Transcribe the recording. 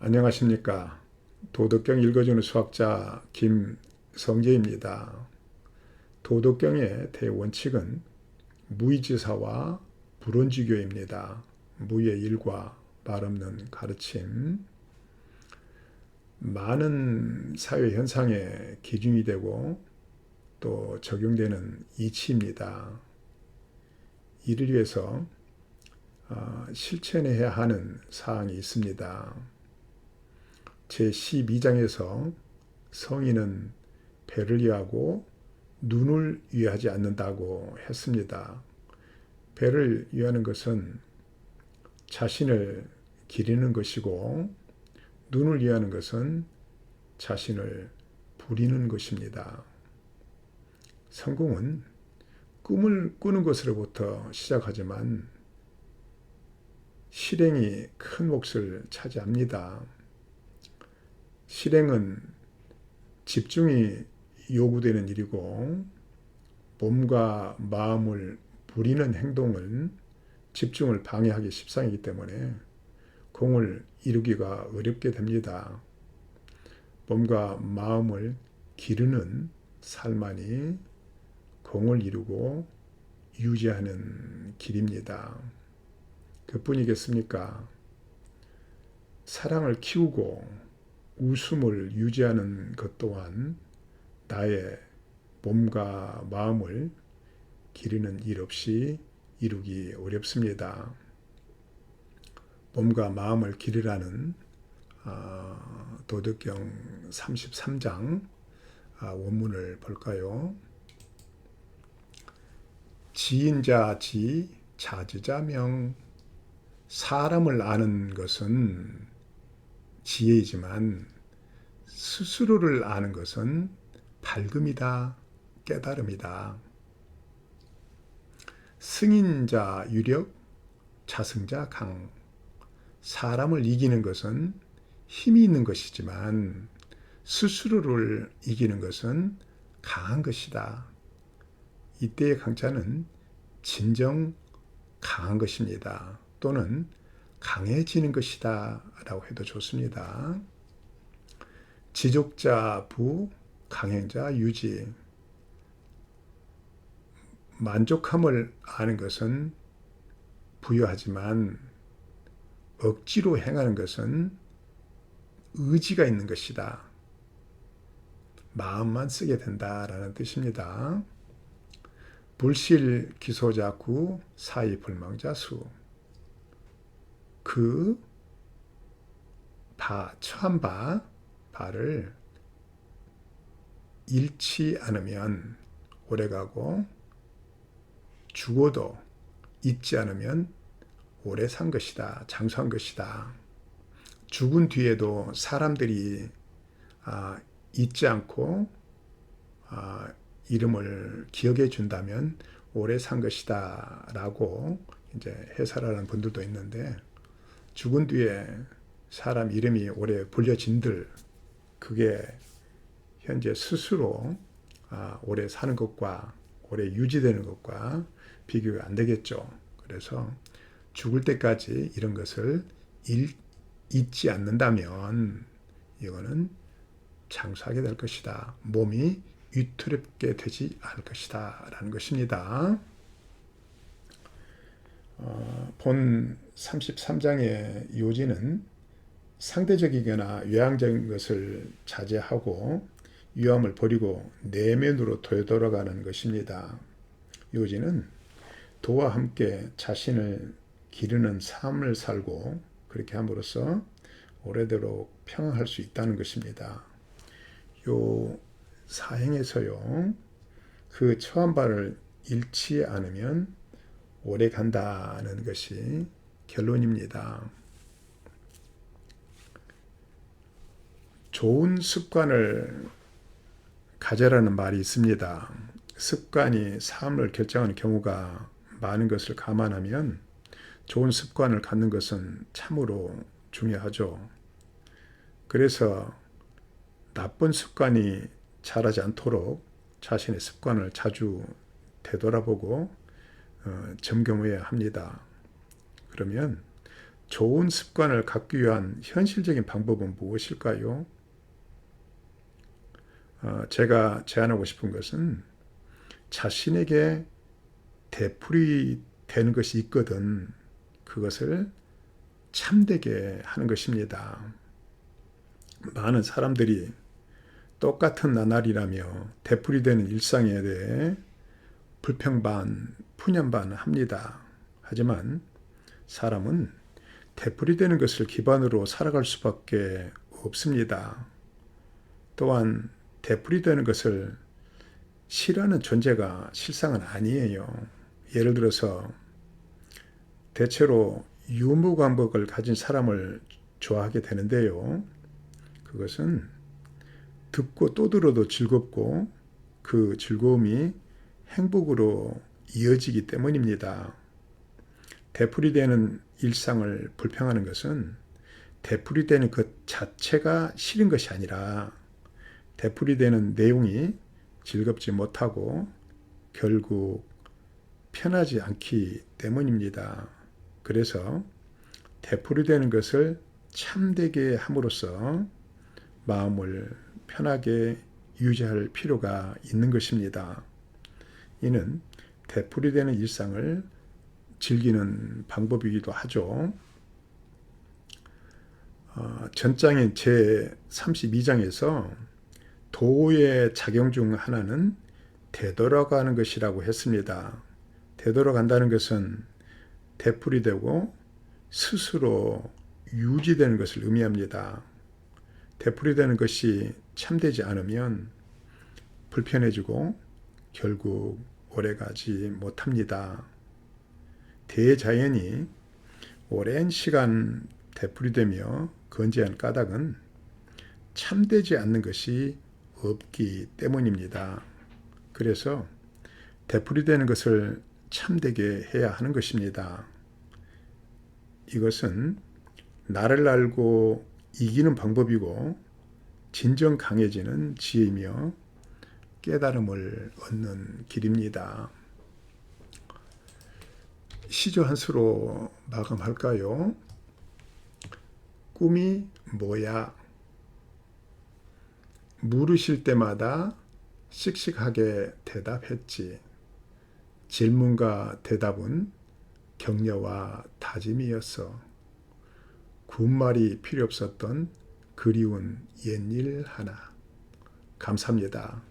안녕하십니까. 도덕경 읽어주는 수학자 김성재입니다. 도덕경의 대원칙은 무의지사와 불원지교입니다. 무의 일과 말 없는 가르침, 많은 사회 현상의 기준이 되고 또 적용되는 이치입니다. 이를 위해서 실천해야 하는 사항이 있습니다. 제12장에서 성인은 배를 위하고 눈을 위하지 않는다고 했습니다. 배를 위하는 것은 자신을 기리는 것이고 눈을 위하는 것은 자신을 부리는 것입니다. 성공은 꿈을 꾸는 것으로부터 시작하지만 실행이 큰 몫을 차지합니다. 실행은 집중이 요구되는 일이고 몸과 마음을 부리는 행동은 집중을 방해하기 십상이기 때문에 공을 이루기가 어렵게 됩니다. 몸과 마음을 기르는 삶만이 공을 이루고 유지하는 길입니다. 그뿐이겠습니까? 사랑을 키우고 웃음을 유지하는 것 또한 나의 몸과 마음을 기르는 일 없이 이루기 어렵습니다. 몸과 마음을 기르라는 도덕경 33장 원문을 볼까요? 지인자 지, 자지자 명. 사람을 아는 것은 지혜이지만 스스로를 아는 것은 밝음이다, 깨달음이다. 승인자 유력, 자승자 강. 사람을 이기는 것은 힘이 있는 것이지만 스스로를 이기는 것은 강한 것이다. 이때의 강자는 진정 강한 것입니다. 또는 강해지는 것이다 라고 해도 좋습니다. 지족자 부, 강행자 유지. 만족함을 아는 것은 부유하지만 억지로 행하는 것은 의지가 있는 것이다. 마음만 쓰게 된다라는 뜻입니다. 불실 기소자 구, 사의 불망자 수. 처한 바를 잃지 않으면 오래가고 죽어도 잊지 않으면 오래 산 것이다. 장수한 것이다. 죽은 뒤에도 사람들이 잊지 않고 이름을 기억해 준다면 오래 산 것이다 라고 이제 해설하는 분들도 있는데, 죽은 뒤에 사람 이름이 오래 불려진들, 그게 현재 스스로 오래 사는 것과 오래 유지되는 것과 비교가 안 되겠죠. 그래서 죽을 때까지 이런 것을 잊지 않는다면 이거는 장수하게 될 것이다. 몸이 위태롭게 되지 않을 것이다 라는 것입니다. 본 33장의 요지는 상대적이거나 외향적인 것을 자제하고 유함을 버리고 내면으로 되돌아가는 것입니다. 요지는 도와 함께 자신을 기르는 삶을 살고 그렇게 함으로써 오래도록 평안할 수 있다는 것입니다. 요 사행에서요, 그 처한 바를 잃지 않으면 오래 간다는 것이 결론입니다. 좋은 습관을 가져라는 말이 있습니다. 습관이 삶을 결정하는 경우가 많은 것을 감안하면 좋은 습관을 갖는 것은 참으로 중요하죠. 그래서 나쁜 습관이 자라지 않도록 자신의 습관을 자주 되돌아보고 점검해야 합니다. 그러면 좋은 습관을 갖기 위한 현실적인 방법은 무엇일까요? 제가 제안하고 싶은 것은 자신에게 되풀이 되는 것이 있거든 그것을 참되게 하는 것입니다. 많은 사람들이 똑같은 나날이라며 되풀이되는 일상에 대해 불평반, 푸념반 합니다. 하지만 사람은 되풀이되는 것을 기반으로 살아갈 수밖에 없습니다. 또한 되풀이되는 것을 싫어하는 존재가 실상은 아니에요. 예를 들어서 대체로 유무감각을 가진 사람을 좋아하게 되는데요. 그것은 듣고 또 들어도 즐겁고 그 즐거움이 행복으로 이어지기 때문입니다. 되풀이되는 일상을 불평하는 것은 되풀이되는 것 자체가 싫은 것이 아니라 되풀이되는 내용이 즐겁지 못하고 결국 편하지 않기 때문입니다. 그래서 되풀이되는 것을 참되게 함으로써 마음을 편하게 유지할 필요가 있는 것입니다. 이는 되풀이되는 일상을 즐기는 방법이기도 하죠. 전장인 제32장에서 도의 작용 중 하나는 되돌아가는 것이라고 했습니다. 되돌아간다는 것은 되풀이되고 스스로 유지되는 것을 의미합니다. 되풀이되는 것이 참되지 않으면 불편해지고 결국 오래가지 못합니다. 대자연이 오랜 시간 되풀이되며 건재한 까닭은 참되지 않는 것이 없기 때문입니다. 그래서 되풀이되는 것을 참되게 해야 하는 것입니다. 이것은 나를 알고 이기는 방법이고 진정 강해지는 지혜이며 깨달음을 얻는 길입니다. 시조 한 수로 마감할까요? 꿈이 뭐야? 물으실 때마다 씩씩하게 대답했지. 질문과 대답은 격려와 다짐이었어. 군말이 필요 없었던 그리운 옛일 하나. 감사합니다.